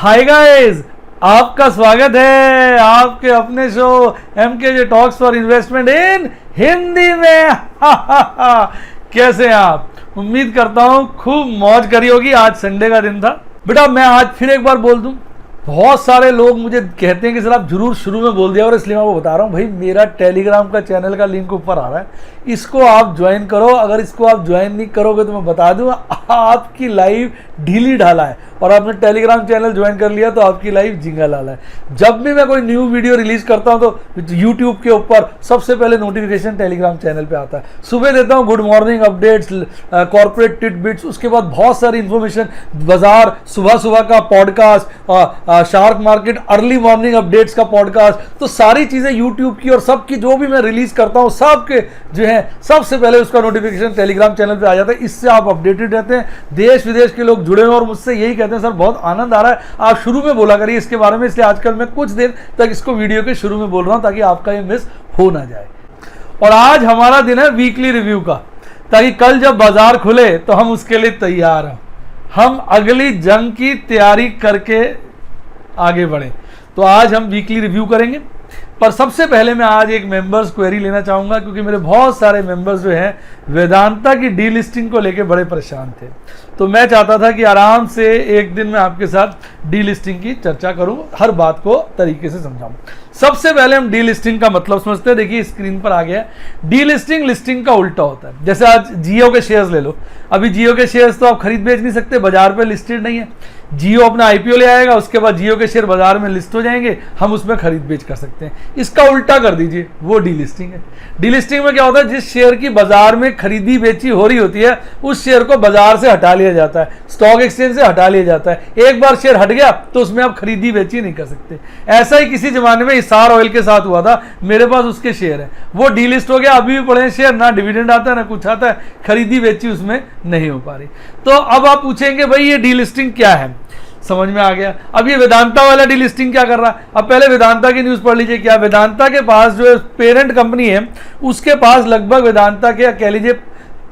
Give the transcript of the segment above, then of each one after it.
Hi guys, आपका स्वागत है आपके अपने show MKJ talks for investment इन हिंदी में। कैसे हैं आप? उम्मीद करता हूं खूब मौज करी होगी। आज संडे का दिन था। बेटा मैं आज फिर एक बार बोल दूं, बहुत सारे लोग मुझे कहते हैं कि सर आप जरूर शुरू में बोल दिया, और इसलिए मैं वो बता रहा हूँ। भाई मेरा टेलीग्राम का चैनल का लिंक ऊपर आ रहा है, इसको आप ज्वाइन करो। अगर इसको आप ज्वाइन नहीं करोगे तो मैं बता दूँ आपकी लाइव ढीली ढाला है, और आपने टेलीग्राम चैनल ज्वाइन कर लिया तो आपकी लाइव जिंगा लाला है। जब भी मैं कोई न्यू वीडियो रिलीज करता हूँ तो यूट्यूब के ऊपर सबसे पहले नोटिफिकेशन टेलीग्राम चैनल पे आता है। सुबह देता हूँ good morning updates, corporate titbits, उसके बाद बहुत सारी इंफॉर्मेशन, बाजार सुबह सुबह का podcast, shark market early morning updates का पॉडकास्ट। तो सारी चीजें यूट्यूब की और सबकी जो भी मैं रिलीज करता हूँ सबके जो है सबसे पहले उसका नोटिफिकेशन टेलीग्राम चैनल पे आ जाता है। इससे आप अपडेटेड रहते हैं। देश विदेश के लोग जुड़े हुए और मुझसे यही कहते हैं सर बहुत आनंद आ रहा है, आप शुरू में बोला करिए इसके बारे में। इसलिए आजकल मैं कुछ देर तक इसको वीडियो के शुरू में बोल रहा हूं ताकि आपका ये मिस हो ना जाए। और आज हमारा दिन है वीकली रिव्यू का, ताकि कल जब बाजार खुले तो हम उसके लिए तैयार हैं, हम अगली जंग की तैयारी करके आगे बढ़े। तो आज हम वीकली रिव्यू करेंगे, पर सबसे पहले मैं आज एक मेंबर्स क्वेरी लेना चाहूंगा, क्योंकि मेरे बहुत सारे मेंबर्स जो हैं वेदांता की डीलिस्टिंग को लेके बड़े परेशान थे। तो मैं चाहता था कि आराम से एक दिन मैं आपके साथ डीलिस्टिंग की चर्चा करूं, हर बात को तरीके से समझाऊं। सबसे पहले हम डीलिस्टिंग का मतलब समझते हैं। देखिए स्क्रीन पर आ गया, डीलिस्टिंग लिस्टिंग का उल्टा होता है। जैसे आज जियो के शेयर्स ले लो, अभी जियो के शेयर्स तो आप खरीद बेच नहीं सकते, बाजार पे लिस्टेड नहीं है। जियो अपना IPO ले आएगा, उसके बाद जियो के शेयर बाजार में लिस्ट हो जाएंगे, हम उसमें खरीद बेच कर सकते हैं। इसका उल्टा कर दीजिए, वो डीलिस्टिंग है। डीलिस्टिंग में क्या होता है, जिस शेयर की बाजार में खरीदी बेची हो रही होती है उस शेयर को बाजार से हटा लिया जाता है, स्टॉक एक्सचेंज से हटा लिया जाता है। एक बार शेयर हट गया तो उसमें आप खरीदी बेची नहीं कर सकते। ऐसा ही किसी जमाने में हिसार ऑयल के साथ हुआ था, मेरे पास उसके शेयर है, वो डीलिस्ट हो गया, अभी भी पड़े हैं शेयर, ना डिविडेंड आता है ना कुछ आता है, खरीदी बेची उसमें नहीं हो पा रही। तो अब आप पूछेंगे भाई ये डीलिस्टिंग क्या है, समझ में आ गया। अब ये वेदांता वाला डीलिस्टिंग क्या कर रहा है, अब पहले वेदांता की न्यूज पढ़ लीजिए। क्या वेदांता के पास जो पेरेंट कंपनी है उसके पास लगभग वेदांता के कह लीजिए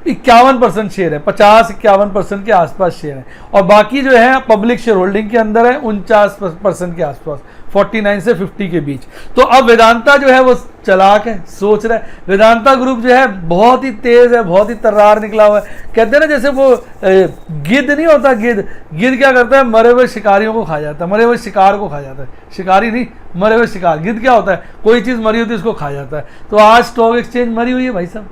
51% शेयर है, 50-51% के आसपास शेयर है, और बाकी जो है पब्लिक शेयर होल्डिंग के अंदर है 49% के आसपास, 49 से 50 के बीच। तो अब वेदांता जो है वो चालाक है, सोच रहा है। वेदांता ग्रुप जो है बहुत ही तेज है, बहुत ही तर्रार निकला हुआ है। कहते हैं ना जैसे वो गिद्ध नहीं होता, गिद्ध क्या करता है, मरे हुए शिकारियों को खा जाता है, मरे हुए शिकार को खा जाता है, शिकारी नहीं मरे हुए शिकार। गिद्ध क्या होता है, कोई चीज़ मरी होती है उसको खा जाता है। तो आज स्टॉक एक्सचेंज मरी हुई है भाई साहब,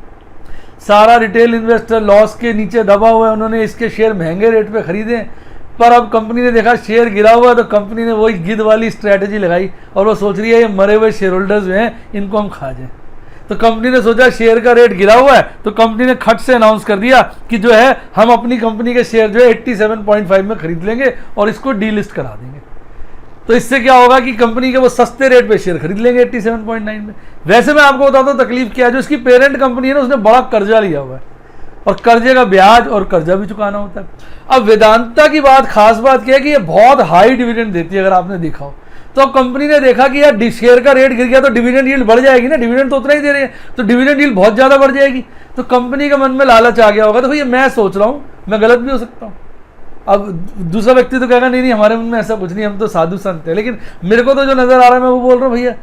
सारा रिटेल इन्वेस्टर लॉस के नीचे दबा हुआ है, उन्होंने इसके शेयर महंगे रेट पे खरीदे हैं। पर अब कंपनी ने देखा शेयर गिरा हुआ है तो कंपनी ने वही गिद्ध वाली स्ट्रैटेजी लगाई, और वो सोच रही है ये मरे हुए शेयर होल्डर्स जो हैं इनको हम खा जाएं। तो कंपनी ने सोचा शेयर का रेट गिरा हुआ है, तो कंपनी ने खट से अनाउंस कर दिया कि जो है हम अपनी कंपनी के शेयर जो है 87.5 में खरीद लेंगे और इसको डीलिस्ट करा देंगे। तो इससे क्या होगा कि कंपनी के वो सस्ते रेट पे शेयर खरीद लेंगे 87.9 में। वैसे मैं आपको बताता हूँ तकलीफ क्या है, जो इसकी पेरेंट कंपनी है ना उसने बड़ा कर्जा लिया हुआ है, और कर्जे का ब्याज और कर्जा भी चुकाना होता है। अब वेदांता की बात, खास बात क्या है कि ये बहुत हाई डिविडेंड देती है, अगर आपने देखा हो तो कंपनी ने देखा कि यार शेयर का रेट गिर गया तो डिविडेंड यील्ड बढ़ जाएगी ना, डिविडेंड तो उतना ही दे रहे हैं तो डिविडेंड यील्ड बहुत ज्यादा बढ़ जाएगी। तो कंपनी के मन में लालच आ गया होगा। तो भैया मैं सोच रहा हूँ, मैं गलत भी हो सकता हूँ, अब दूसरा व्यक्ति तो कहेगा नहीं हमारे मन में ऐसा कुछ नहीं, हम तो साधु संत हैं, लेकिन मेरे को तो जो नजर आ रहा है मैं वो बोल रहा हूँ। भैया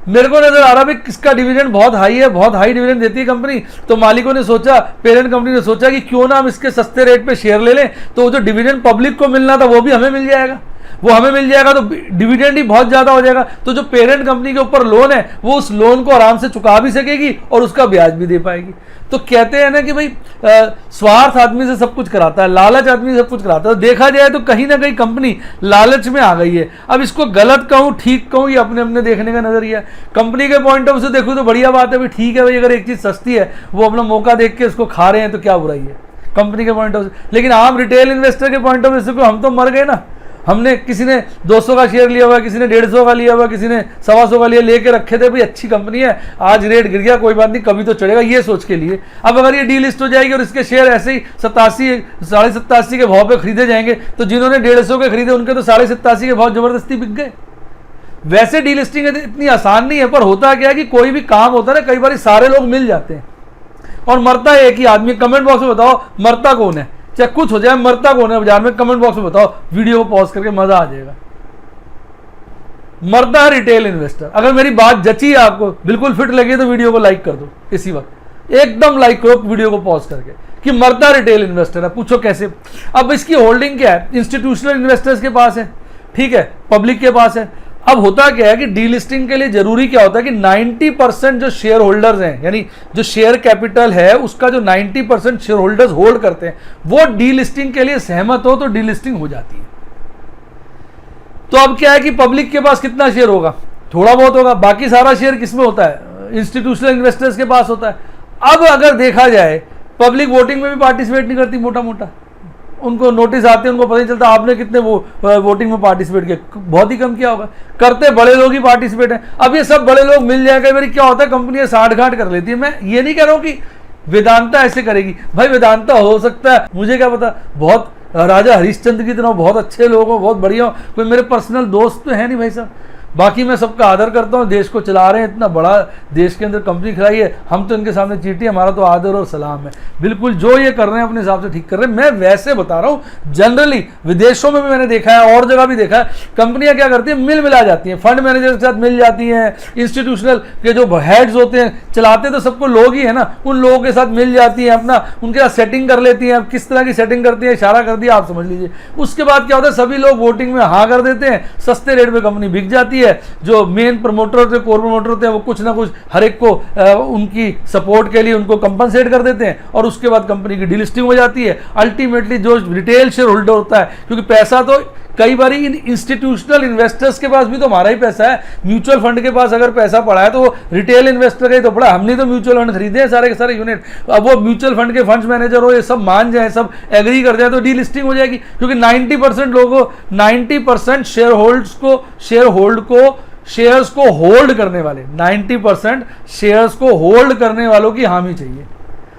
मेरे को नजर आ रहा है किसका डिविडेंड बहुत हाई है, बहुत हाई डिविडेंड देती है कंपनी। तो मालिकों ने सोचा, पेरेंट कंपनी ने सोचा कि क्यों ना हम इसके सस्ते रेट पे शेयर ले लें, तो जो डिविडेंड पब्लिक को मिलना था वो भी हमें मिल जाएगा, वो हमें मिल जाएगा तो डिविडेंड ही बहुत ज्यादा हो जाएगा। तो जो पेरेंट कंपनी के ऊपर लोन है वो उस लोन को आराम से चुका भी सकेगी और उसका ब्याज भी दे पाएगी। तो कहते हैं ना कि भाई स्वार्थ आदमी से सब कुछ कराता है, लालच आदमी से सब कुछ कराता है। तो देखा जाए तो कहीं ना कहीं कंपनी लालच में आ गई है। अब इसको गलत कहूँ ठीक कहूँ, ये अपने अपने देखने का नजरिया है। कंपनी के पॉइंट ऑफ व्यू से देखूँ तो बढ़िया बात है, भाई ठीक है भाई, अगर एक चीज सस्ती है वो अपना मौका देख के उसको खा रहे हैं तो क्या बुराई है कंपनी के पॉइंट ऑफ व्यू। लेकिन आम रिटेल इन्वेस्टर के पॉइंट ऑफ व्यू से हम तो मर गए ना, हमने किसी ने 200 का शेयर लिया हुआ, किसी ने 150 का लिया हुआ, किसी ने 125 का लिया, लेके रखे थे भाई अच्छी कंपनी है, आज रेट गिर गया कोई बात नहीं कभी तो चढ़ेगा, ये सोच के लिए। अब अगर ये डीलिस्ट हो जाएगी और इसके शेयर ऐसे ही 87 87.5 के भाव पे खरीदे जाएंगे तो जिन्होंने 150 के खरीदे उनके तो 87.5 के भाव जबरदस्ती बिक गए। वैसे डीलिस्टिंग इतनी आसान नहीं है, पर होता क्या है कि कोई भी काम होता है ना, कई बार सारे लोग मिल जाते हैं और मरता एक ही आदमी। कमेंट बॉक्स में बताओ मरता कौन है, चाहे कुछ हो जाए, मरता कौन है बाजार में, कमेंट बॉक्स में बताओ, वीडियो को पॉज करके मजा आ जाएगा। मरता है रिटेल इन्वेस्टर। अगर मेरी बात जची है आपको, बिल्कुल फिट लगी तो वीडियो को लाइक कर दो इसी वक्त, एकदम लाइक करो वीडियो को पॉज करके, कि मरता रिटेल इन्वेस्टर है। पूछो कैसे? अब इसकी होल्डिंग क्या है? इंस्टीट्यूशनल इन्वेस्टर्स के पास है, ठीक है, पब्लिक के पास है। अब होता क्या है कि डीलिस्टिंग के लिए जरूरी क्या होता है कि 90% जो शेयर होल्डर्स हैं, यानी जो शेयर कैपिटल है उसका जो 90% शेयर होल्डर्स होल्ड करते हैं, वो डीलिस्टिंग के लिए सहमत हो तो डीलिस्टिंग हो जाती है। तो अब क्या है कि पब्लिक के पास कितना शेयर होगा? थोड़ा बहुत होगा। बाकी सारा शेयर किसमें होता है? इंस्टीट्यूशनल इन्वेस्टर्स के पास होता है। अब अगर देखा जाए, पब्लिक वोटिंग में भी पार्टिसिपेट नहीं करती, मोटा मोटा उनको नोटिस आते हैं, उनको पता नहीं चलता आपने कितने वोटिंग में पार्टिसिपेट किया, बहुत ही कम किया होगा। करते बड़े लोग ही पार्टिसिपेट हैं। अब ये सब बड़े लोग मिल जाएगा, मेरी क्या होता है, कंपनियां साठ-गांठ कर लेती है। मैं ये नहीं कह रहा हूं कि वेदांता ऐसे करेगी, भाई वेदांता हो सकता है, मुझे क्या पता, बहुत राजा हरिश्चंद्र की तरह बहुत अच्छे लोग हो, बहुत बढ़िया हो, कोई मेरे पर्सनल दोस्त तो है नहीं भाई साहब। बाकी मैं सबका आदर करता हूँ, देश को चला रहे हैं, इतना बड़ा देश के अंदर कंपनी खिलाई है, हम तो इनके सामने चींटी, हमारा तो आदर और सलाम है। बिल्कुल जो ये कर रहे हैं अपने हिसाब से ठीक कर रहे हैं। मैं वैसे बता रहा हूँ, जनरली विदेशों में भी मैंने देखा है और जगह भी देखा है, कंपनियां क्या करती हैं, मिल मिला जाती हैं, फंड मैनेजर के साथ मिल जाती हैं, इंस्टीट्यूशनल के जो हेड्स होते हैं, चलाते तो सबको लोग ही है ना, उन लोगों के साथ मिल जाती हैं, अपना उनके साथ सेटिंग कर लेती हैं। अब किस तरह की सेटिंग करती है, इशारा कर दिया, आप समझ लीजिए। उसके बाद क्या होता है, सभी लोग वोटिंग में हाँ कर देते हैं, सस्ते रेट में कंपनी बिक जाती है। जो मेन प्रमोटर होते हैं, कोर प्रमोटर होते हैं, वो कुछ ना कुछ हर एक को उनकी सपोर्ट के लिए उनको कंपनसेट कर देते हैं और उसके बाद कंपनी की डीलिस्टिंग हो जाती है। अल्टीमेटली जो रिटेल शेयर होल्डर होता है, क्योंकि पैसा तो कई बार इन इंस्टीट्यूशनल इन्वेस्टर्स के पास भी तो हमारा ही पैसा है, म्यूचुअल फंड के पास अगर पैसा पड़ा है तो वो रिटेल इन्वेस्टर का ही तो पड़ा। हमने तो म्यूचुअल फंड खरीदे हैं सारे के सारे यूनिट। अब वो म्यूचुअल फंड के फंड्स मैनेजर हो, ये सब मान जाए, सब एग्री कर जाए तो डीलिस्टिंग हो जाएगी, क्योंकि 90% लोगों, 90% शेयर्स को होल्ड करने वाले, 90% शेयर्स को होल्ड करने वालों की हामी चाहिए।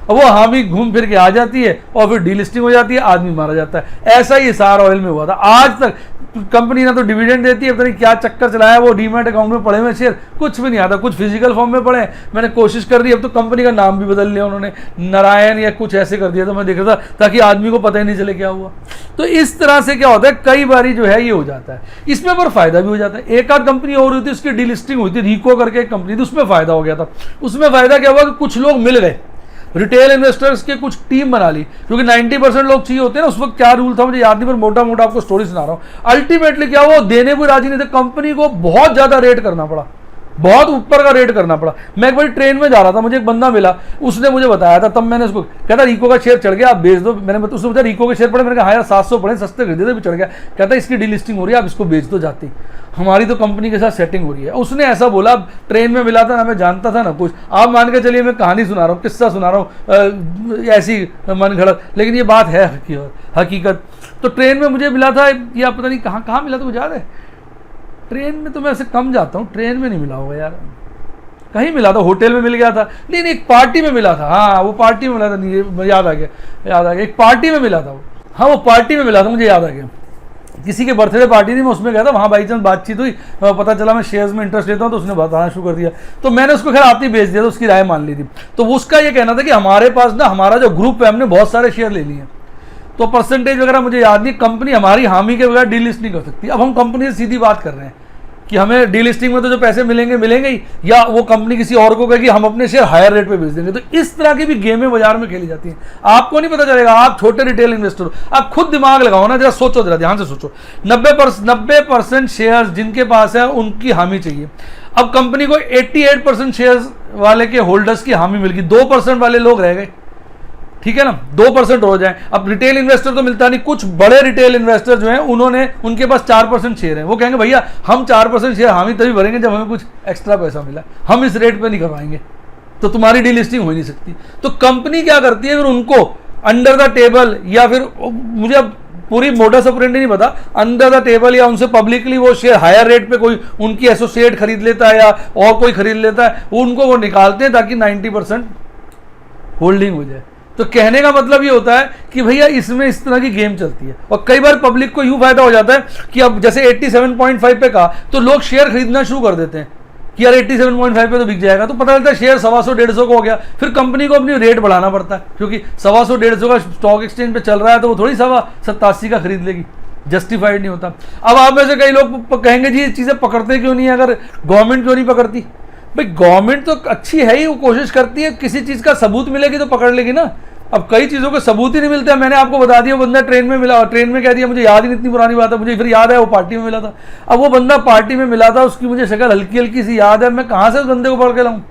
अब वो हामी घूम फिर के आ जाती है और फिर डीलिस्टिंग हो जाती है, आदमी मारा जाता है। ऐसा ही सार ऑयल में हुआ था। आज तक कंपनी ना तो डिविडेंड देती है, पता नहीं क्या चक्कर चलाया, वो डीमैट अकाउंट में पड़े हुए शेयर कुछ भी नहीं आता, कुछ फिजिकल फॉर्म में पड़े। मैंने कोशिश कर दी, अब तो कंपनी का नाम भी बदल लिया उन्होंने, नारायण या कुछ ऐसे कर दिया, तो मैं देख रहा था ताकि आदमी को पता ही नहीं चले क्या हुआ। तो इस तरह से क्या होता है, कई बारी जो है ये हो जाता है। इसमें पर फायदा भी हो जाता है। एक आध कंपनी और हुई थी, उसकी डीलिस्टिंग हुई थी, रिको करके एक कंपनी थी, उसमें फायदा हो गया था। उसमें फायदा क्या हुआ कि कुछ लोग मिल गए, रिटेल इन्वेस्टर्स के कुछ टीम बना ली, क्योंकि 90% लोग चाहिए होते हैं ना। उस वक्त क्या रूल था मुझे याद नहीं, पर मोटा मोटा आपको स्टोरी सुना रहा हूँ। अल्टीमेटली क्या हुआ, देने को राजी नहीं थे, कंपनी को बहुत ज्यादा रेट करना पड़ा, बहुत ऊपर का रेट करना पड़ा। मैं एक बार ट्रेन में जा रहा था, मुझे एक बंदा मिला, उसने मुझे बताया था, तब मैंने उसको कहता रिको का शेयर चढ़ गया, आप बेच दो। मैंने उसने बताया रिको के शेयर पड़े, मैंने कहा हाँ यार 700 पड़े, सस्ते खरीदे थे, भी चढ़ गया। कहता इसकी डीलिस्टिंग हो रही है, आप इसको बेच दो जाती, हमारी तो कंपनी के साथ सेटिंग हो रही है। उसने ऐसा बोला, ट्रेन में मिला था ना, मैं जानता था ना कुछ। आप मान के चलिए मैं कहानी सुना रहा हूँ, किस्सा सुना रहा हूँ, ऐसी मन घड़त, लेकिन ये बात है हकीकत। तो ट्रेन में मुझे मिला था, या पता नहीं कहाँ मिला था, मुझे याद है। ट्रेन में तो मैं ऐसे कम जाता हूँ, ट्रेन में नहीं मिला होगा यार, कहीं मिला था, होटल में मिल गया था, नहीं एक पार्टी में मिला था। हाँ वो पार्टी में मिला था, नहीं याद आ गया, एक पार्टी में मिला था वो। हाँ वो पार्टी में मिला था, मुझे याद आ गया, किसी के बर्थडे पार्टी थी, मैं उसमें गया था, वहाँ बाई चांस बातचीत हुई, पता चला मैं शेयर्स में इंटरेस्ट लेता हूँ, तो उसने बताना शुरू कर दिया, तो मैंने उसको खैर आते ही बेच दिया, तो उसकी राय मान ली थी। तो उसका ये कहना था कि हमारे पास ना, हमारा जो ग्रुप है, हमने बहुत सारे शेयर ले लिए, तो परसेंटेज वगैरह मुझे याद नहीं, कंपनी हमारी हामी के बगैर डीलिस्ट नहीं कर सकती। अब हम कंपनी से सीधी बात कर रहे हैं कि हमें डीलिस्टिंग में तो जो पैसे मिलेंगे ही, या वो कंपनी किसी और को कहेगी हम अपने शेयर हायर रेट पे बेच देंगे। तो इस तरह की भी गेमें बाजार में खेली जाती हैं, आपको नहीं पता चलेगा। आप छोटे रिटेल इन्वेस्टर हो, आप खुद दिमाग लगाओ ना, जरा सोचो, जरा ध्यान से सोचो। 90% शेयर्स जिनके पास है उनकी हामी चाहिए। अब कंपनी को 88% शेयर्स वाले के होल्डर्स की हामी मिल गई, 2% वाले लोग रह गए, ठीक है ना, 2% हो जाए। अब रिटेल इन्वेस्टर तो मिलता नहीं, कुछ बड़े रिटेल इन्वेस्टर जो हैं उन्होंने, उनके पास 4% शेयर है, वो कहेंगे भैया हम 4% शेयर हामी तभी भरेंगे जब हमें कुछ एक्स्ट्रा पैसा मिला, हम इस रेट पे नहीं करवाएंगे, तो तुम्हारी डीलिस्टिंग हो ही नहीं सकती। तो कंपनी क्या करती है, फिर उनको अंडर द टेबल, या फिर मुझे अब पूरी मोडस ऑपरेंडी नहीं पता, अंडर द टेबल या उनसे पब्लिकली वो शेयर हायर रेट पे कोई उनकी एसोसिएट खरीद लेता है या और कोई खरीद लेता है, उनको वो निकालते हैं ताकि 90% होल्डिंग हो जाए। तो कहने का मतलब ये होता है कि भैया इसमें इस तरह की गेम चलती है। और कई बार पब्लिक को यूं फायदा हो जाता है कि अब जैसे 87.5 पे कहा, तो लोग शेयर खरीदना शुरू कर देते हैं कि यार 87.5 पे तो बिक जाएगा, तो पता चलता है शेयर 125-150 का हो गया। फिर कंपनी को अपनी रेट बढ़ाना पड़ता है, क्योंकि 125-150 का स्टॉक एक्सचेंज पे चल रहा है, तो वो थोड़ी 87 का खरीद लेगी, जस्टिफाइड नहीं होता। अब आप में से कई लोग कहेंगे जी ये चीज़ें पकड़ते क्यों नहीं है, अगर गवर्नमेंट क्यों नहीं पकड़ती? भाई गवर्नमेंट तो अच्छी है ही, वो कोशिश करती है, किसी चीज़ का सबूत मिलेगी तो पकड़ लेगी ना। अब कई चीज़ों के सबूत ही नहीं मिलते। मैंने आपको बता दिया बंदा ट्रेन में मिला, ट्रेन में कह दिया, मुझे याद ही नहीं, इतनी पुरानी बात है, मुझे फिर याद है वो पार्टी में मिला था। अब वो बंदा पार्टी में मिला था, उसकी मुझे शक्ल हल्की हल्की सी याद है, मैं कहाँ से उस बंदे को पकड़ के लाऊं?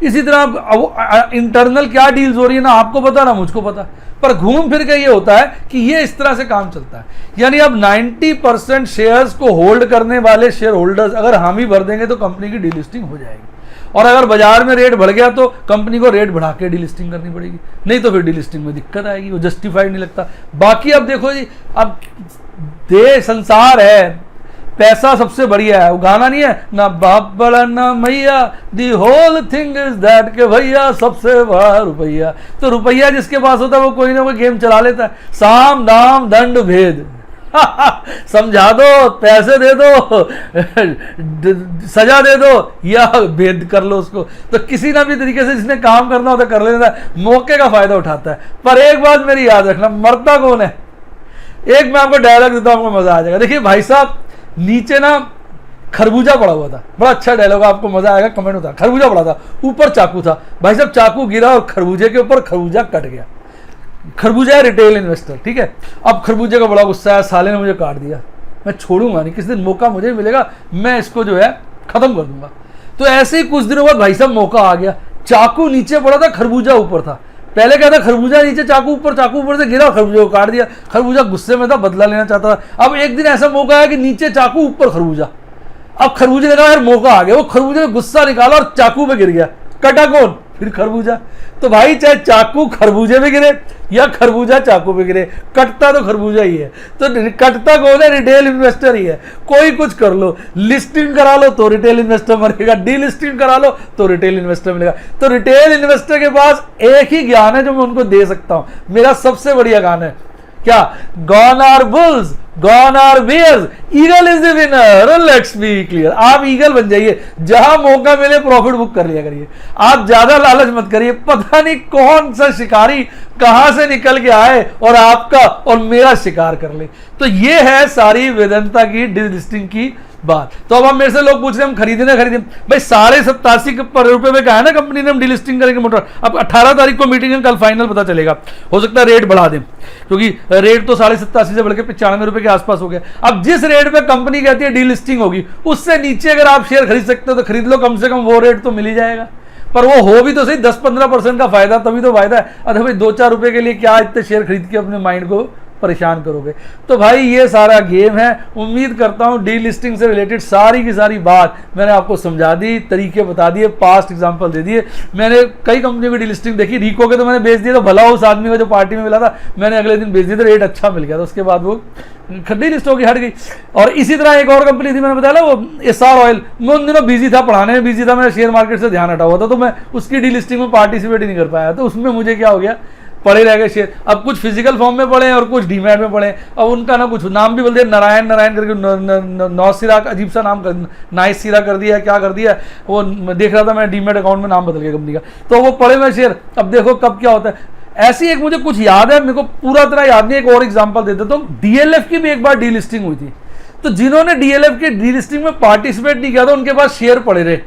इसी तरह इंटरनल क्या डील्स हो रही है ना आपको पता ना मुझको पता, पर घूम फिर के ये होता है कि ये इस तरह से काम चलता है। यानी अब 90% शेयर्स को होल्ड करने वाले शेयर होल्डर्स अगर हामी भर देंगे तो कंपनी की डीलिस्टिंग हो जाएगी, और अगर बाजार में रेट बढ़ गया तो कंपनी को रेट बढ़ा के डीलिस्टिंग करनी पड़ेगी, नहीं तो फिर डीलिस्टिंग में दिक्कत आएगी, वो जस्टिफाइड नहीं लगता। बाकी अब देखो जी, अब देश संसार है, पैसा सबसे बढ़िया है, वो गाना नहीं है ना बाप बड़ा ना मैया, the whole thing is that के भैया सबसे बड़ा रुपया। तो रुपया जिसके पास होता है वो कोई ना कोई गेम चला लेता है, साम दाम दंड भेद समझा दो, पैसे दे दो, सजा दे दो, या भेद कर लो उसको। तो किसी ना भी तरीके से जिसने काम करना होता है कर लेता है, मौके का फायदा उठाता है। पर एक बात मेरी याद रखना, मरता कौन है? एक मैं आपको डायलॉग देता हूँ, आपको मजा आ जाएगा। देखिए भाई साहब, नीचे ना खरबूजा पड़ा हुआ था, बड़ा अच्छा डायलॉग, आपको मजा आएगा, कमेंट होता। खरबूजा पड़ा था, ऊपर चाकू था, भाई साहब चाकू गिरा और खरबूजे के ऊपर खरबूजा कट गया। खरबूजा है रिटेल इन्वेस्टर, ठीक है। अब खरबूजे का बड़ा गुस्सा है, साले ने मुझे काट दिया, मैं छोड़ूंगा नहीं, किस दिन मौका मुझे मिलेगा मैं इसको जो है खत्म कर दूंगा। तो ऐसे ही कुछ दिनों बाद भाई साहब मौका आ गया, चाकू नीचे पड़ा था, खरबूजा ऊपर था। पहले क्या था, खरबूजा नीचे चाकू ऊपर, चाकू ऊपर से गिरा, खरबूजा को काट दिया। खरबूजा गुस्से में था, बदला लेना चाहता था। अब एक दिन ऐसा मौका आया कि नीचे चाकू ऊपर खरबूजा। अब खरबूजे ने कहा यार मौका आ गया, वो खरबूजे ने गुस्सा निकाला और चाकू पे गिर गया, कटा कौन? फिर खरबूजा। तो भाई चाहे चाकू खरबूजे में गिरे या खरबूजा चाकू पे गिरे, कटता तो खरबूजा ही है। तो कटता कौन है? रिटेल इन्वेस्टर ही है। कोई कुछ कर लो, लिस्टिंग करा लो तो रिटेल इन्वेस्टर मरेगा, डीलिस्टिंग करा लो तो रिटेल इन्वेस्टर मिलेगा। तो रिटेल इन्वेस्टर के पास एक ही ज्ञान है जो मैं उनको दे सकता हूं, मेरा सबसे बढ़िया ज्ञान है क्या? Gone are bulls, gone are bears, eagle is the winner, let's be clear. आप ईगल बन जाइए, जहां मौका मिले प्रॉफिट बुक कर लिया करिए, आप ज्यादा लालच मत करिए। पता नहीं कौन सा शिकारी कहां से निकल के आए और आपका और मेरा शिकार कर ले। तो ये है सारी वेदांता की डिलिस्टिंग की बात। तो अब हम मेरे से लोग पूछ रहे हैं हम खरीदे ना खरीदे, भाई 87.5 रुपए में कहा है ना कंपनी ने हम डिलिस्टिंग करेंगे मोटर। अब 18 तारीख को मीटिंग है, कल फाइनल पता चलेगा, हो सकता है रेट बढ़ा दें, क्योंकि रेट तो 87.5 से बढ़ के 95 रुपए के आसपास हो गया। अब जिस रेट पे कंपनी कहती है डीलिस्टिंग होगी, उससे नीचे अगर आप शेयर खरीद सकते हो तो खरीद लो, कम से कम वो रेट तो मिल ही जाएगा। पर वो हो भी तो सही 10-15% का फायदा, तभी तो फायदा है। अरे भाई 2-4 रुपए के लिए क्या इतने शेयर खरीद के अपने माइंड को परेशान करोगे? तो भाई ये सारा गेम है। उम्मीद करता हूं डी लिस्टिंग से रिलेटेड सारी की सारी बात मैंने आपको समझा दी, तरीके बता दिए, पास्ट एग्जांपल दे दिए। मैंने कई कंपनियों की डी लिस्टिंग देखी, रिको के तो मैंने बेच दिया, तो भला उस आदमी को जो पार्टी में मिला था मैंने अगले दिन बेच दिया, तो रेट अच्छा मिल गया था, उसके बाद वो डी लिस्ट होगी, हट गई। और इसी तरह एक और कंपनी थी, मैंने बताया वो एसआर ऑयल, मैं उन दिनों बिजी था, पढ़ाने में बिजी था, मेरा शेयर मार्केट से ध्यान हटा हुआ था, तो मैं उसकी डी लिस्टिंग में पार्टिसिपेट ही नहीं कर पाया। तो उसमें मुझे क्या हो गया, पड़े रह गए शेयर। अब कुछ फिजिकल फॉर्म में पड़े और कुछ डीमैट में पड़े। अब उनका ना कुछ नाम भी बोल दिया, नारायण नारायण करके नौसिरा, अजीब सा नाम कर, नाइस सिरा कर दिया, क्या कर दिया, वो देख रहा था मैं, डीमैट अकाउंट में नाम बदल गया कंपनी का, तो वो पड़े हुए शेयर। अब देखो कब क्या होता है। ऐसी एक मुझे कुछ याद है, मेरे को पूरा तरह याद नहीं, एक और एग्जांपल दे देता हूं। डीएलएफ की भी एक बार डीलिस्टिंग हुई थी, तो जिन्होंने डीएलएफ की डीलिस्टिंग में पार्टिसिपेट नहीं किया था उनके पास शेयर पड़े रहे।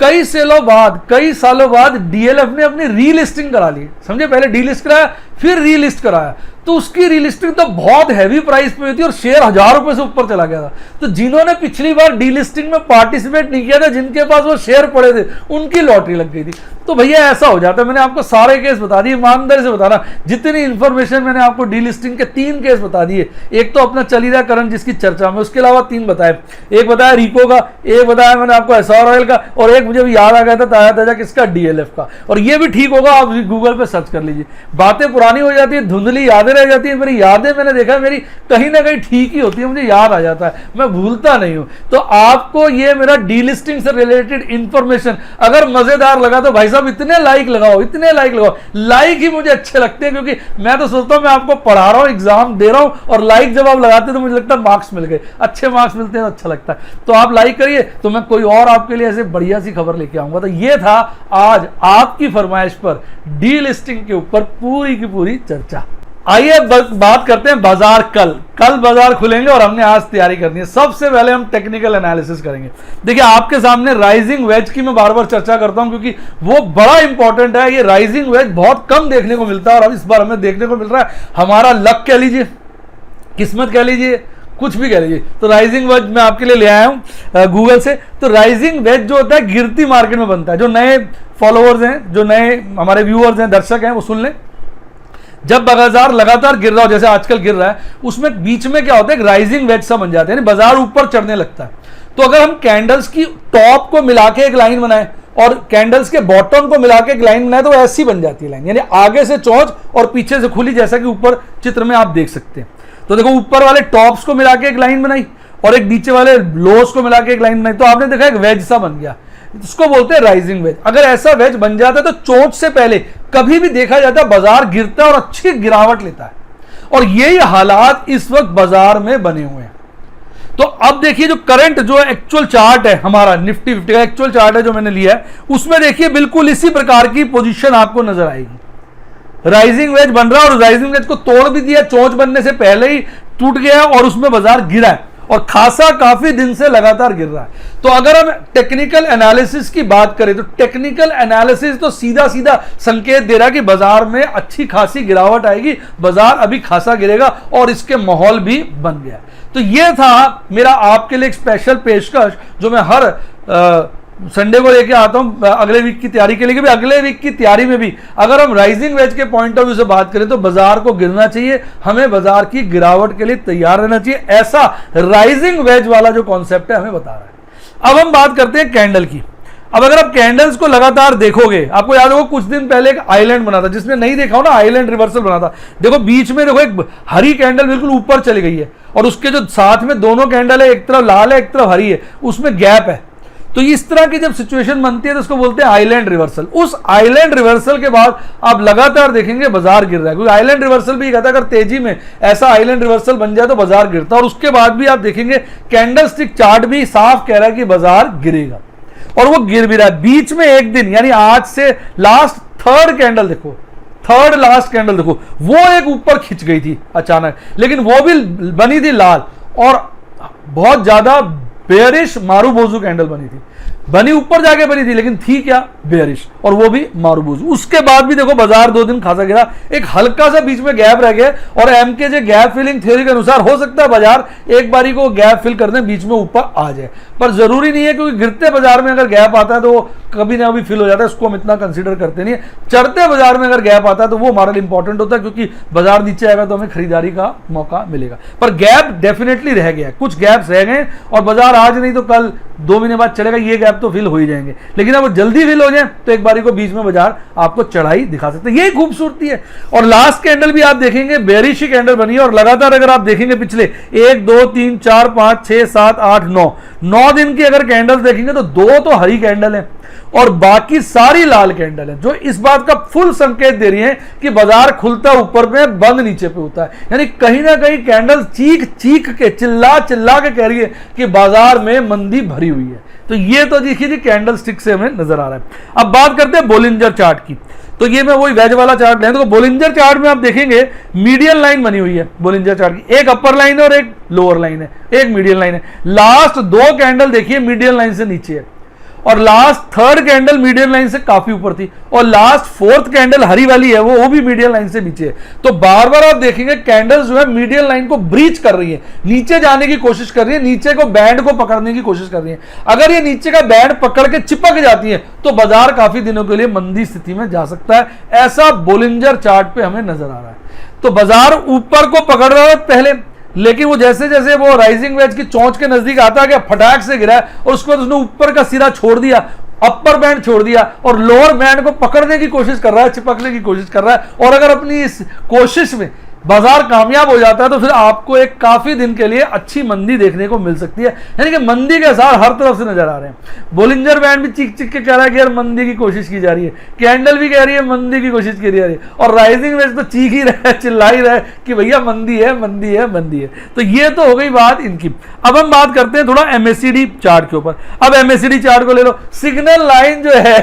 कई सालों बाद डीएलएफ ने अपनी रीलिस्टिंग करा ली, समझे, पहले डीलिस्ट कराया फिर रीलिस्ट कराया, तो उसकी रीलिस्टिंग तो बहुत हैवी प्राइस पे हुई थी और शेयर 1000 रुपए से ऊपर चला गया था। तो जिन्होंने पिछली बार डीलिस्टिंग में पार्टिसिपेट नहीं किया था, जिनके पास वो शेयर पड़े थे, उनकी लॉटरी लग गई थी। तो भैया ऐसा हो जाता है। मैंने आपको सारे केस बता दिए, ईमानदारी से बताना, जितनी इंफॉर्मेशन मैंने आपको डीलिस्टिंग के 3 केस बता दिए। एक तो अपना चल ही रहा करंट जिसकी चर्चा में, उसके अलावा 3 बताए, एक बताया रिको का, एक बताया मैंने आपको एसआर ऑयल का, और एक मुझे भी याद आ गया था ताजा ताजा किसका, डीएलएफ का। और ये भी ठीक होगा, आप गूगल पे सर्च कर लीजिए। बातें पुरानी हो जाती है, धुंधली यादें रह जाती है। मेरी यादें मैंने देखा मेरी कहीं ना कहीं ठीक ही होती है, मुझे याद आ जाता है, मैं भूलता नहीं हूं। तो आपको ये मेरा डीलिस्टिंग से रिलेटेड इंफॉर्मेशन अगर मजेदार लगा तो भाई साहब इतने लाइक लगाओ, इतने लाइक लगाओ। लाइक ही मुझे अच्छे लगते हैं, क्योंकि मैं तो सोचता हूं मैं आपको पढ़ा रहा हूं, एग्जाम दे रहा हूं, और लाइक जब आप लगाते हैं तो मुझे लगता है मार्क्स मिल गए, अच्छे मार्क्स मिलते हैं तो अच्छा लगता है। तो आप लाइक करिए, तो मैं कोई और आपके लिए ऐसे बढ़िया सी खबर लेके आऊंगा। तो ये था आज आपकी फरमाइश पर डीलिस्टिंग के ऊपर पूरी की पूरी चर्चा। आइए बात करते हैं बाजार कल बाजार खुलेंगे और हमने आज तैयारी करनी है। सबसे पहले हम टेक्निकल एनालिसिस करेंगे। देखिए आपके सामने राइजिंग वेज की मैं बार बार चर्चा करता हूं क्योंकि वो बड़ा इंपॉर्टेंट है। ये राइजिंग वेज बहुत कम देखने को मिलता है और अब इस बार हमें देखने को मिल रहा है। हमारा लक कह लीजिए, किस्मत कह लीजिए, कुछ भी कह लीजिए। तो राइजिंग वेज मैं आपके लिए ले आया हूं गूगल से। तो राइजिंग वेज जो होता है गिरती मार्केट में बनता है। जो नए फॉलोअर्स हैं, जो नए हमारे व्यूअर्स हैं, दर्शक हैं, वो सुन लें। जब बाजार लगातार गिर रहा हो जैसे आजकल गिर रहा है, उसमें बीच में क्या होता है, राइजिंग वेज सा बन जाता है, यानी बाजार ऊपर चढ़ने लगता है। तो अगर हम कैंडल्स की टॉप को मिला के एक लाइन बनाए और कैंडल्स के बॉटम को मिला के एक लाइन बनाए तो ऐसी बन जाती है लाइन, यानी आगे से चौंच और पीछे से खुली, जैसा कि ऊपर चित्र में आप देख सकते हैं। तो देखो ऊपर वाले टॉप्स को मिला के एक लाइन बनाई और एक नीचे वाले लोस को मिला के एक लाइन बनाई, तो आपने देखा एक वेज सा बन गया। इसको बोलते हैं राइजिंग वेज। अगर ऐसा वेज बन जाता है तो चोट से पहले कभी भी देखा जाता है बाजार गिरता है और अच्छी गिरावट लेता है, और यही हालात इस वक्त बाजार में बने हुए हैं। तो अब देखिए जो करंट जो एक्चुअल चार्ट है हमारा निफ्टी 50 का एक्चुअल चार्ट है जो मैंने लिया है, उसमें देखिए बिल्कुल इसी प्रकार की पोजीशन आपको नजर आएगी। राइजिंग वेज बन रहा है और राइजिंग वेज को तोड़ भी दिया, चोंच बनने से पहले ही टूट गया और उसमें बाजार गिरा है और खासा काफी दिन से लगातार गिर रहा है। तो अगर हम टेक्निकल एनालिसिस की बात करें तो टेक्निकल एनालिसिस तो सीधा सीधा संकेत दे रहा है कि बाजार में अच्छी खासी गिरावट आएगी, बाजार अभी खासा गिरेगा और इसके माहौल भी बन गया। तो यह था मेरा आपके लिए एक स्पेशल पेशकश जो मैं हर संडे को लेके आता हूं अगले वीक की तैयारी के लिए। कि अगले वीक की तैयारी में भी अगर हम राइजिंग वेज के पॉइंट ऑफ व्यू से बात करें तो बाजार को गिरना चाहिए, हमें बाजार की गिरावट के लिए तैयार रहना चाहिए। ऐसा राइजिंग वेज वाला जो कॉन्सेप्ट है हमें बता रहा है। अब हम बात करते हैं कैंडल की। अब अगर आप कैंडल्स को लगातार देखोगे, आपको याद होगा कुछ दिन पहले एक आइलैंड बना था, जिसने नहीं देखा हो ना, आइलैंड रिवर्सल बना था। देखो बीच में देखो एक हरी कैंडल बिल्कुल ऊपर चली गई है और उसके जो साथ में दोनों कैंडल है, एक तरफ लाल है एक तरफ हरी है, उसमें गैप है। तो इस तरह की जब सिचुएशन बनती है तो उसको बोलते हैं आइलैंड रिवर्सल। उस आइलैंड रिवर्सल के बाद आप लगातार देखेंगे बाजार गिर रहा है, क्योंकि आइलैंड रिवर्सल भी कहता है अगर तेजी में ऐसा आइलैंड रिवर्सल बन जाए तो बाजार गिरता है। और उसके बाद भी आप देखेंगे कैंडल स्टिक चार्ट भी साफ कह रहा है कि बाजार गिरेगा और वो गिर भी रहा है। बीच में एक दिन यानी आज से लास्ट थर्ड कैंडल देखो, थर्ड लास्ट कैंडल देखो, वो एक ऊपर खिंच गई थी अचानक, लेकिन वो भी बनी थी लाल और बहुत ज्यादा बेयरिश मारूबोजू कैंडल बनी थी। बनी ऊपर जाके बनी थी लेकिन थी क्या, बेयरिश, और वो भी मारूबोजू। उसके बाद भी देखो बाजार 2 दिन खासा गिरा, एक हल्का सा बीच में गैप रह गया और एमकेजे गैप फिलिंग थ्योरी के अनुसार हो सकता है बाजार एक बारी को गैप फिल कर दे, बीच में ऊपर आ जाए, पर जरूरी नहीं है, क्योंकि गिरते बाजार में अगर गैप आता है तो वो कभी ना कभी फिल हो जाता है, उसको हम इतना कंसीडर करते नहीं है। चढ़ते बाजार में अगर गैप आता है तो वो हमारे लिए इंपॉर्टेंट होता है, क्योंकि बाजार नीचे आएगा तो हमें खरीदारी का मौका मिलेगा। पर गैप डेफिनेटली रह गया, कुछ गैप्स रह गए और बाजार आज नहीं तो कल 2 महीने बाद चलेगा, ये गैप तो फिल हो ही जाएंगे। लेकिन अगर जल्दी फिल हो जाए तो एक बारी को बीच में बाजार आपको चढ़ाई दिखा सकते हैं, यही खूबसूरती है। और लास्ट कैंडल भी आप देखेंगे बेरिश ही कैंडल बनी है और लगातार अगर आप देखेंगे पिछले 1 2 3 4 5 6 7 8 9 दिन की अगर कैंडल्स देखेंगे तो 2 तो हरी कैंडल है और बाकी सारी लाल कैंडल है, जो इस बात का फुल संकेत दे रही है कि बाजार खुलता ऊपर में बंद नीचे पे होता है। यानी कहीं ना कहीं कैंडल चीख चीख के चिल्ला चिल्ला के कह रही है कि बाजार में मंदी भरी हुई है। तो ये तो देखिए जी कैंडल स्टिक से हमें नजर आ रहा है। अब बात करते हैं बोलिंजर चार्ट की। तो ये मैं वही वेज वाला चार्ट लें तो बोलिंजर चार्ट में आप देखेंगे मीडियन लाइन बनी हुई है बोलिंजर चार्ट की, एक अपर लाइन है और एक लोअर लाइन है, एक मीडियन लाइन है। लास्ट 2 कैंडल देखिए मीडियन लाइन से नीचे है और last third candle median line से काफी ऊपर थी और लास्ट फोर्थ कैंडल हरी वाली है वो भी मीडियन लाइन से नीचे है। तो बार बार आप देखेंगे कैंडल्स जो है मीडियन लाइन को ब्रीच कर रही है, नीचे जाने की कोशिश कर रही है, नीचे को बैंड को पकड़ने की कोशिश कर रही है। अगर ये नीचे का बैंड पकड़ के चिपक जाती है तो बाजार काफी दिनों के लिए मंदी स्थिति में जा सकता है, ऐसा बोलिंजर चार्ट पे हमें नजर आ रहा है। तो बाजार ऊपर को पकड़ रहा है पहले, लेकिन वो जैसे जैसे वो राइजिंग वेज की चोंच के नजदीक आता गया फटाक से गिरा और उसके बाद उसने ऊपर का सिरा छोड़ दिया, अपर बैंड छोड़ दिया और लोअर बैंड को पकड़ने की कोशिश कर रहा है, चिपकने की कोशिश कर रहा है। और अगर अपनी इस कोशिश में बाजार कामयाब हो जाता है तो फिर आपको एक काफी दिन के लिए अच्छी मंदी देखने को मिल सकती है, यानी कि मंदी के आसार हर तरफ से नजर आ रहे हैं। बोलिंजर बैंड भी चीख चीख के कह रहा है कि यार मंदी की कोशिश की जा रही है, कैंडल भी कह रही है मंदी की कोशिश की जा रही है और राइजिंग वेज तो चीख ही रहा है, चिल्ला ही रहा है कि भैया मंदी है मंदी है मंदी है। तो ये तो हो गई बात इनकी। अब हम बात करते हैं थोड़ा एमएससीडी चार्ट के ऊपर। अब एमएससीडी चार्ट को ले लो, सिग्नल लाइन जो है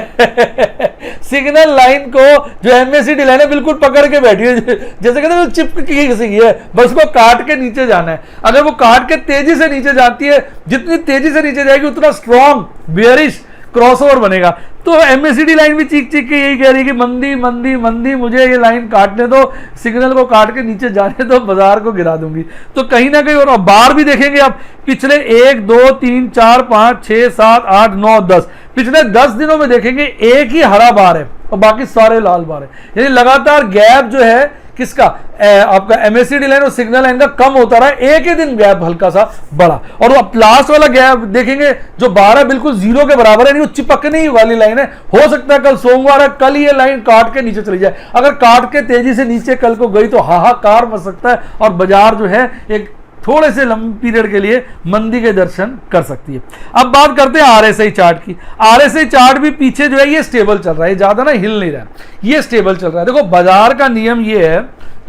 सिग्नल लाइन को जो एमएससीडी लाइन है बिल्कुल पकड़ के बैठी है, जैसे कहते हैं चिपक किसी की है, बस को काट के नीचे जाना है। अगर वो काट के तेजी से नीचे जाती है, जितनी तेजी से नीचे जाएगी उतना स्ट्रॉन्ग बेयरिश क्रॉसओवर बनेगा। तो एमएससीडी लाइन भी चीख चीख के यही कह रही है कि मंदी मंदी मंदी, मुझे ये लाइन काटने दो, सिग्नल को काट के नीचे जाने दो, बाजार को गिरा दूंगी। तो कहीं ना कहीं, और बार भी देखेंगे आप, पिछले 1 2 3 4 5 6 7 8 9 10, पिछले 10 दिनों में देखेंगे एक ही हरा बार है और बाकी सारे लाल बार है। यानी लगातार गैप जो है किसका, आपका एमएससीडी लाइन और सिग्नल लाइन का कम होता रहा, एक ही दिन गैप हल्का सा बढ़ा। और वो लास्ट वाला गैप देखेंगे जो 12 बिल्कुल जीरो के बराबर है, नहीं वो चिपकने वाली लाइन है। हो सकता है कल सोमवार है, कल ये लाइन काट के नीचे चली जाए। अगर काट के तेजी से नीचे कल को गई तो हाहाकार मच सकता है और बाजार जो है एक थोड़े से लंबे पीरियड के लिए मंदी के दर्शन कर सकती है। अब बात करते हैं आरएसआई चार्ट की। आरएसआई चार्ट भी पीछे जो है ये स्टेबल चल रहा है, ज्यादा ना हिल नहीं रहा है, ये स्टेबल चल रहा है। देखो बाजार का नियम ये है,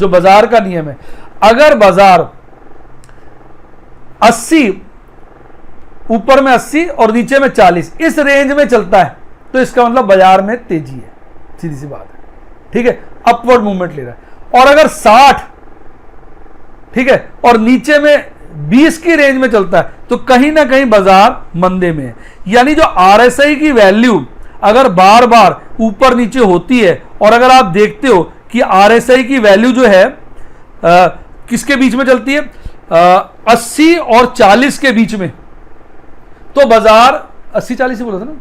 जो बाजार का नियम है, अगर बाजार 80 ऊपर में 80 और नीचे में 40 इस रेंज में चलता है तो इसका मतलब बाजार में तेजी है, सीधी सी बात है, ठीक है, अपवर्ड मूवमेंट ले रहा है। और अगर 60, ठीक है, और नीचे में 20 की रेंज में चलता है तो कहीं ना कहीं बाजार मंदे में है। यानी जो आरएसआई की वैल्यू अगर बार बार ऊपर नीचे होती है, और अगर आप देखते हो कि आरएसआई की वैल्यू जो है किसके बीच में चलती है, 80 और 40 के बीच में, तो बाजार 80-40 ही बोला था ना,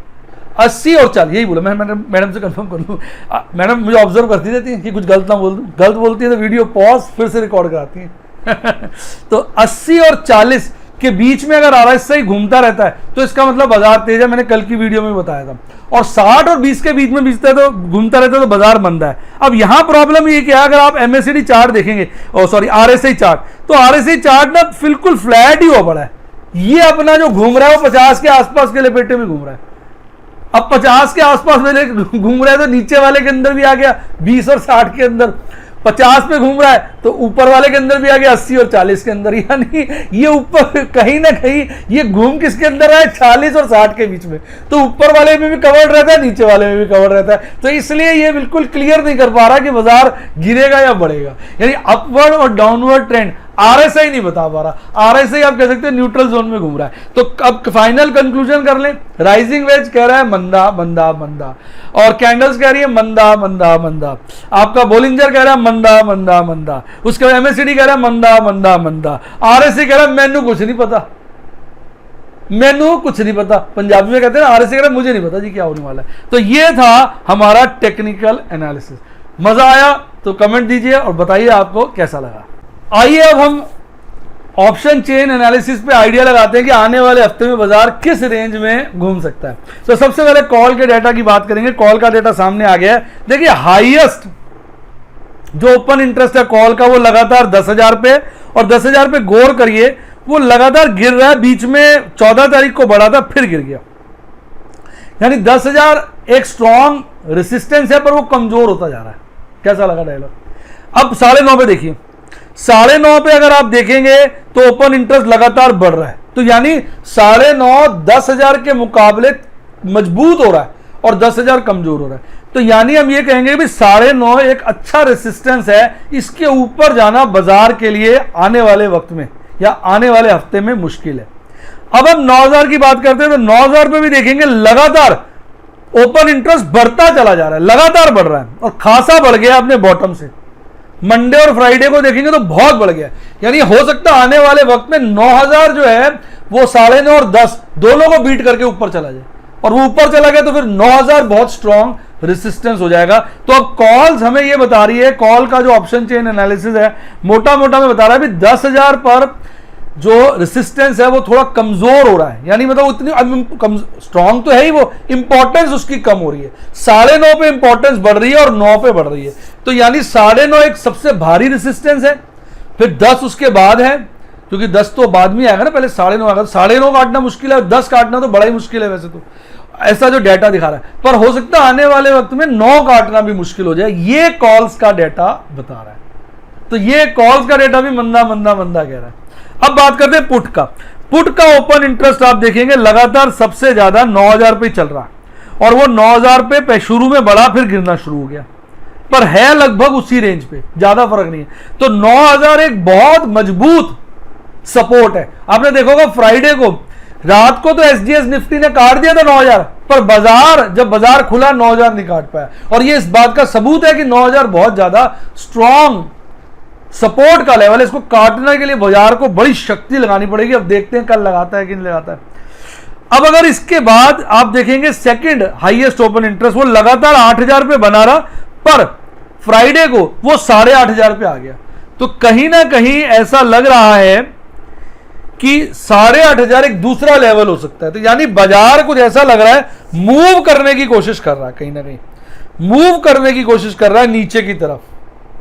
80 और 40 यही बोला। मैं मैडम से कंफर्म कर लूँ, मैडम मुझे ऑब्जर्व करती रहती है कि कुछ गलत ना बोल दूँ, गलत बोलती है तो वीडियो पॉज फिर से रिकॉर्ड कराती है। तो 80 और 40 के बीच में अगर आरएसआई घूमता रहता है तो इसका मतलब बाजार तेज है, मैंने कल की वीडियो में बताया था। और 60 और 20 के बीच में बीचता है तो घूमता रहता है तो बाजार मंदा है। अब यहां प्रॉब्लम ये क्या है, अगर आप एमएससीडी चार्ट देखेंगे, आरएसआई चार्ट, तो आरएसआई चार्ट ना बिल्कुल फ्लैट ही हो पड़ा है। ये अपना जो घूम रहा है वो 50 के आसपास के लपेटे में घूम रहा है। अब 50 के आसपास में घूम रहा है तो नीचे वाले के अंदर भी आ गया 20 और 60 के अंदर, 50 पे घूम रहा है तो ऊपर वाले के अंदर भी आ गया 80 और 40 के अंदर। यानी ये ऊपर कहीं ना कहीं ये घूम किसके अंदर है, 40 और 60 के बीच में। तो ऊपर वाले में भी कवर्ड रहता है, नीचे वाले में भी कवर्ड रहता है। तो इसलिए ये बिल्कुल क्लियर नहीं कर पा रहा कि बाजार गिरेगा या बढ़ेगा। यानी अपवर्ड और डाउनवर्ड ट्रेंड आरएसआई नहीं बता पा रहा। आरएसआई आप कह सकते हैं न्यूट्रल जोन में घूम रहा है। तो अब फाइनल कंक्लूजन कर लें, राइजिंग वेज कह रहा है मंदा मंदा मंदा, और कैंडल्स कह रही है मंदा मंदा मंदा, आपका बोलिंजर कह रहा है मंदा मंदा मंदा, उसके बाद एमएससीडी कह रहा है मंदा मंदा मंदा, आरएसआई कह रहा है मैनू कुछ नहीं पता, मैनू कुछ नहीं पता। पंजाबी में कहते हैं आरएसआई कह रहा है मुझे नहीं पता जी क्या होने वाला है। तो ये था हमारा टेक्निकल एनालिसिस। मजा आया तो कमेंट दीजिए और बताइए आपको कैसा लगा। आइए अब हम ऑप्शन चेन एनालिसिस पे आइडिया लगाते हैं कि आने वाले हफ्ते में बाजार किस रेंज में घूम सकता है। तो सबसे पहले कॉल के डेटा की बात करेंगे। कॉल का डेटा सामने आ गया है। देखिए हाईएस्ट जो ओपन इंटरेस्ट है कॉल का वो लगातार 10,000 पे, और 10,000 पे गौर करिए वो लगातार गिर रहा है। बीच में 14 तारीख को बढ़ा था फिर गिर गया। यानी 10,000 एक स्ट्रॉन्ग रेसिस्टेंस है पर वो कमजोर होता जा रहा है। कैसा लगा डायलॉग? अब 9.5 पे देखिए, 9.5 पे अगर आप देखेंगे तो ओपन इंटरेस्ट लगातार बढ़ रहा है। तो यानी 9.5 10,000 के मुकाबले मजबूत हो रहा है और 10,000 कमजोर हो रहा है। तो यानी हम ये कहेंगे भी 9.5 एक अच्छा रेसिस्टेंस है। इसके ऊपर जाना बाजार के लिए आने वाले वक्त में या आने वाले हफ्ते में मुश्किल है। अब हम 9,000 की बात करते हैं तो 9,000 पे भी देखेंगे लगातार ओपन इंटरेस्ट बढ़ता चला जा रहा है, लगातार बढ़ रहा है और खासा बढ़ गया अपने बॉटम से। मंडे और फ्राइडे को देखेंगे तो बहुत बढ़ गया। यानी हो सकता है आने वाले वक्त में 9,000 जो है वो 9.5 और 10 दोनों को बीट करके ऊपर चला जाए, और वो ऊपर चला गया तो फिर 9,000 बहुत स्ट्रॉन्ग रेसिस्टेंस हो जाएगा। तो अब कॉल्स हमें ये बता रही है, कॉल का जो ऑप्शन चेन एनालिसिस है मोटा मोटा में बता रहा है भी 10,000 पर जो रेसिस्टेंस है वो थोड़ा कमजोर हो रहा है। यानी मतलब उतनी स्ट्रॉन्ग तो है ही, वो इंपॉर्टेंस उसकी कम हो रही है। 9.5 पे इंपॉर्टेंस बढ़ रही है और 9 पे बढ़ रही है। तो यानी 9.5 एक सबसे भारी रेसिस्टेंस है, फिर 10 उसके बाद है, क्योंकि 10 तो बाद में आएगा ना, पहले 9.5 आएगा। 9.5 काटना मुश्किल है, 10 काटना तो बड़ा ही मुश्किल है वैसे तो, ऐसा जो डेटा दिखा रहा है। पर हो सकता है आने वाले वक्त में 9 काटना भी मुश्किल हो जाए, ये कॉल्स का डेटा बता रहा है। तो ये कॉल्स का डेटा भी मंदा मंदा मंदा कह रहा है। अब बात करते हैं पुट का। पुट का ओपन इंटरेस्ट आप देखेंगे लगातार सबसे ज्यादा 9,000 पे चल रहा है, और वो 9,000 पे शुरू में बढ़ा फिर गिरना शुरू हो गया। पर है लगभग उसी रेंज पे, ज्यादा फर्क नहीं है। तो 9000 एक बहुत मजबूत सपोर्ट है। आपने देखा होगा फ्राइडे को, रात को तो एसजीएस निफ्टी ने काट दिया था 9000, पर जब बाजार खुला 9000 नहीं काट पाया। और ये इस बात का सबूत है कि 9000 बहुत ज्यादा स्ट्रॉन्ग सपोर्ट का लेवल है। इसको काटने के लिए बाजार को बड़ी शक्ति लगानी पड़ेगी। अब देखते हैं कल लगाता है कि नहीं लगाता है। अब अगर इसके बाद आप देखेंगे सेकंड हाईएस्ट ओपन इंटरेस्ट, वो लगातार 8000 पे बना रहा, पर फ्राइडे को वो 8500 पे आ गया। तो कहीं ना कहीं ऐसा लग रहा है कि 8500 एक दूसरा लेवल हो सकता है। तो यानी बाजार कुछ ऐसा लग रहा है मूव करने की कोशिश कर रहा है, कहीं ना कहीं मूव करने की कोशिश कर रहा है नीचे की तरफ।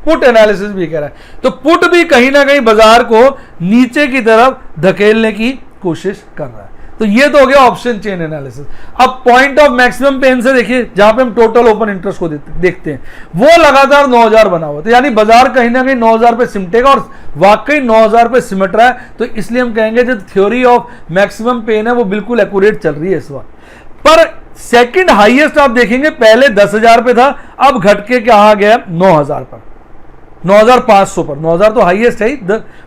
पुट एनालिसिस भी कह रहा है, तो पुट भी कहीं ना कहीं बाजार को नीचे की तरफ धकेलने की कोशिश कर रहा है। तो ये तो हो गया ऑप्शन चेन एनालिसिस। अब पॉइंट ऑफ मैक्सिमम पेन से देखिए, जहां पे हम टोटल ओपन इंटरेस्ट को देखते हैं, वो लगातार 9000 बना हुआ। तो यानी बाजार कहीं ना कहीं 9000 पे सिमटेगा, और वाकई 9000 पे सिमट रहा है। तो इसलिए हम कहेंगे जो थ्योरी ऑफ मैक्सिमम पेन है वो बिल्कुल एक्यूरेट चल रही है इस वक्त। पर सेकंड हाईएस्ट आप देखेंगे, पहले 10000 पे था, अब घट के क्या आ गया 9000 पर, 9500 पर। 9000 तो हाईएस्ट है ही,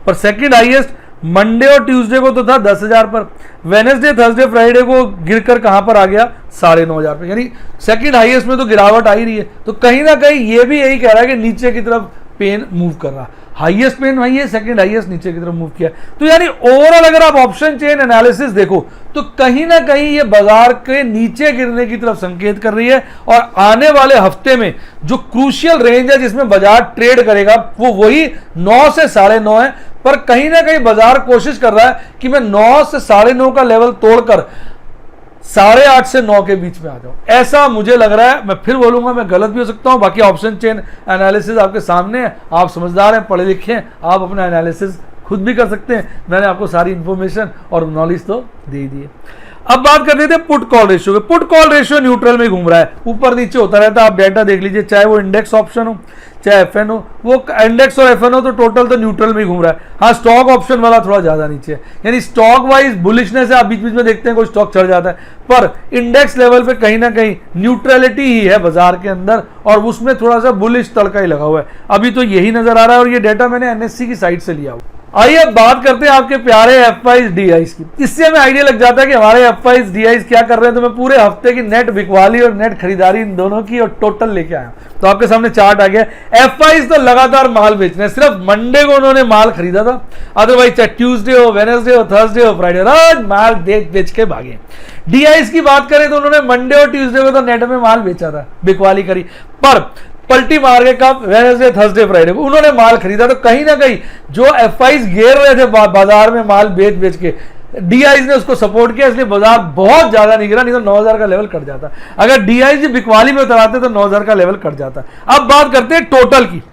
पर सेकंड हाईएस्ट मंडे और ट्यूसडे को तो था 10000 पर, वेनेसडे थर्सडे फ्राइडे को गिरकर कहां पर आ गया 9500 पे। यानी सेकंड हाईएस्ट में तो गिरावट आ ही रही है। तो कहीं ना कहीं ये भी यही कह रहा है कि नीचे की तरफ पेन मूव कर रहा। हाईएस्ट पेन वही है, सेकंड हाईएस्ट नीचे की तरफ मूव किया। तो यानी ओवरऑल अगर आप ऑप्शन चेन एनालिसिस देखो तो कहीं ना कहीं ये बाजार के नीचे गिरने की तरफ संकेत कर रही है। और आने वाले हफ्ते में जो क्रूशियल रेंज है जिसमें बाजार ट्रेड करेगा वो वही 9 से 9.5 है। पर कहीं ना कहीं बाजार कोशिश कर रहा है कि मैं 9 से 9.5 का लेवल तोड़कर 8.5 से 9 के बीच में आ जाऊं, ऐसा मुझे लग रहा है। मैं फिर बोलूंगा, मैं गलत भी हो सकता हूं। बाकी ऑप्शन चेन एनालिसिस आपके सामने है, आप समझदार हैं, पढ़े लिखे हैं, आप अपना एनालिसिस खुद भी कर सकते हैं। मैंने आपको सारी इंफॉर्मेशन और नॉलेज तो दे ही दी है। अब बात कर रहे थे पुट कॉल रेशियो के। पुट कॉल रेशियो न्यूट्रल में घूम रहा है, ऊपर नीचे होता रहता है। आप डेटा देख लीजिए, चाहे वो इंडेक्स ऑप्शन हो चाहे एफएन हो, वो इंडेक्स और एफएन हो तो टोटल तो न्यूट्रल में ही घूम रहा है। हाँ, स्टॉक ऑप्शन वाला थोड़ा ज्यादा नीचे है, यानी स्टॉक वाइज बुलिशनेस है। आप बीच बीच में देखते हैं कोई स्टॉक चढ़ जाता है, पर इंडेक्स लेवल पे कहीं ना कहीं न्यूट्रलिटी ही है बाजार के अंदर, और उसमें थोड़ा सा बुलिश तड़का ही लगा हुआ है। अभी तो यही नजर आ रहा है, और ये डेटा मैंने एनएससी की साइट से लिया हुआ। आइए अब बात करते हैं आपके प्यारे एफआईज डीआईज की। इससे हमें आइडिया लग जाता है कि हमारे एफआईज डीआईज क्या कर रहे हैं। तो मैं पूरे हफ्ते की नेट बिकवाली और नेट खरीदारी इन दोनों की और टोटल लेके आया। तो आपके सामने चार्ट आ गया। एफआईज तो लगातार माल बेच रहे हैं, सिर्फ मंडे को उन्होंने माल खरीदा था, अदरवाइज चाहे ट्यूसडे हो, वेडनेसडे हो, थर्सडे हो, फ्राइडे, रोज माल बेच के भागे। डीआईज की बात करें तो उन्होंने मंडे और ट्यूसडे को तो नेट में माल बेचा था, बिकवाली करी, पर पलटी मार के कब वेडनेसडे थर्सडे फ्राइडे को उन्होंने माल खरीदा। तो कहीं ना कहीं जो एफआईज घेर रहे थे बाजार में माल बेच के, डीआईज ने उसको सपोर्ट किया, इसलिए बाजार बहुत ज्यादा नहीं गिरा, नहीं तो 9000 का लेवल कट जाता। अगर डीआईज बिकवाली में उतराते तो 9000 का लेवल कट जाता। अब बात करते हैं टोटल की।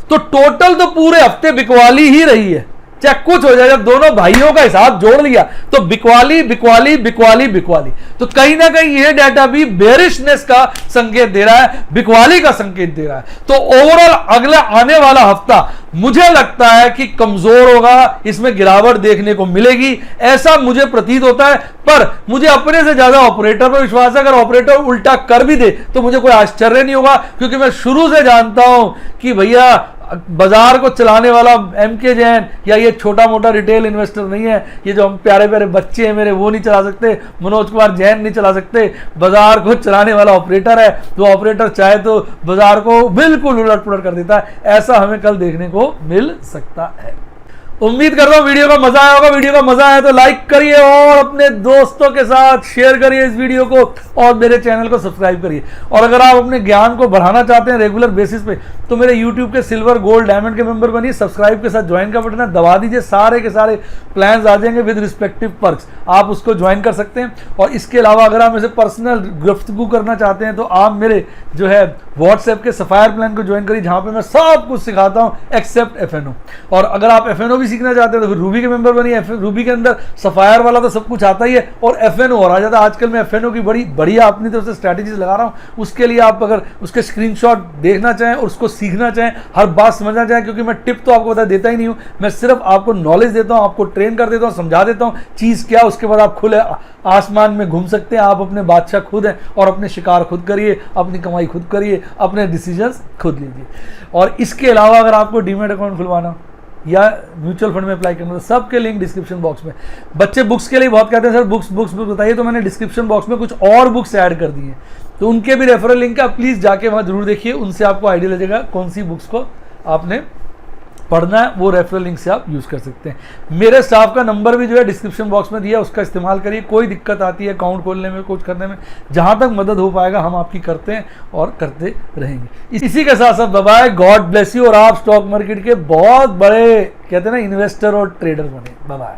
तो टोटल तो पूरे हफ्ते बिकवाली ही रही है, चाहे कुछ हो जाए। जब दोनों भाइयों का हिसाब जोड़ लिया तो बिकवाली बिकवाली बिकवाली बिकवाली। तो कहीं ना कहीं यह डाटा भी बेरिशनेस का संकेत दे रहा है, बिकवाली का संकेत दे रहा है। तो ओवरऑल अगला आने वाला हफ्ता मुझे लगता है कि कमजोर होगा, इसमें गिरावट देखने को मिलेगी, ऐसा मुझे प्रतीत होता है। पर मुझे अपने से ज्यादा ऑपरेटर पर विश्वास है। अगर ऑपरेटर उल्टा कर भी दे तो मुझे कोई आश्चर्य नहीं होगा, क्योंकि मैं शुरू से जानता हूं कि भैया बाजार को चलाने वाला एमके जैन या ये छोटा मोटा रिटेल इन्वेस्टर नहीं है। ये जो हम प्यारे प्यारे बच्चे हैं मेरे, वो नहीं चला सकते, मनोज कुमार जैन नहीं चला सकते। बाजार को चलाने वाला ऑपरेटर है। तो ऑपरेटर चाहे तो बाजार को बिल्कुल उलट पुलट कर देता है। ऐसा हमें कल देखने को मिल सकता है। उम्मीद कर रहा हूं वीडियो का मजा आया होगा। वीडियो का मजा आया तो लाइक करिए और अपने दोस्तों के साथ शेयर करिए इस वीडियो को, और मेरे चैनल को सब्सक्राइब करिए। और अगर आप अपने ज्ञान को बढ़ाना चाहते हैं रेगुलर बेसिस पे तो मेरे यूट्यूब के सिल्वर, गोल्ड, डायमंड के मेंबर बनिए। सब्सक्राइब के साथ ज्वाइन का बटन है, दबा दीजिए, सारे के सारे प्लान्स आ जाएंगे विद रिस्पेक्टिव पर्क्स। आप उसको ज्वाइन कर सकते हैं। और इसके अलावा अगर आप मुझे पर्सनल गुफ्तगू करना चाहते हैं तो आप मेरे जो है व्हाट्सएप के सफायर प्लान को ज्वाइन करिए, जहां पे मैं सब कुछ सिखाता हूं एक्सेप्ट एफएनओ। और अगर आप एफएनओ भी सीखना चाहते हैं तो फिर रूबी के मेंबर बनिए। रूबी के अंदर सफायर वाला तो सब कुछ आता ही है, और FNO और आ जाता है। आजकल मैं FNO की बड़ी बढ़िया अपनी तरफ से स्ट्रैटेजीज लगा रहा हूँ। उसके लिए आप अगर उसके स्क्रीनशॉट देखना चाहें और उसको सीखना चाहें, हर बात समझना चाहें, क्योंकि मैं टिप तो आपको देता ही नहीं हूँ, मैं सिर्फ आपको नॉलेज देता हूँ, आपको ट्रेन कर देता हूँ, समझा देता हूँ चीज़ क्या, उसके बाद आप खुले आसमान में घूम सकते हैं। आप अपने बादशाह खुद हैं और अपने शिकार खुद करिए, अपनी कमाई खुद करिए, अपने डिसीजंस खुद लीजिए। और इसके अलावा अगर आपको डीमैट अकाउंट खुलवाना या म्यूचुअल फंड में अप्लाई करना, तो सबके लिंक डिस्क्रिप्शन बॉक्स में। बच्चे बुक्स के लिए बहुत कहते हैं सर बुक्स बुक्स बुक्स बताइए, तो मैंने डिस्क्रिप्शन बॉक्स में कुछ और बुक्स ऐड कर दी हैं, तो उनके भी रेफरल लिंक है, आप प्लीज़ जाके वहाँ जरूर देखिए, उनसे आपको आइडिया लगेगा कौन सी बुक्स को आपने पढ़ना है, वो रेफरल लिंक से आप यूज़ कर सकते हैं। मेरे स्टाफ का नंबर भी जो है डिस्क्रिप्शन बॉक्स में दिया, उसका इस्तेमाल करिए। कोई दिक्कत आती है अकाउंट खोलने में, कुछ करने में, जहाँ तक मदद हो पाएगा हम आपकी करते हैं और करते रहेंगे। इसी के साथ साथ बाय, गॉड ब्लेस यू, और आप स्टॉक मार्केट के बहुत बड़े कहते हैं ना इन्वेस्टर और ट्रेडर बने। बाय।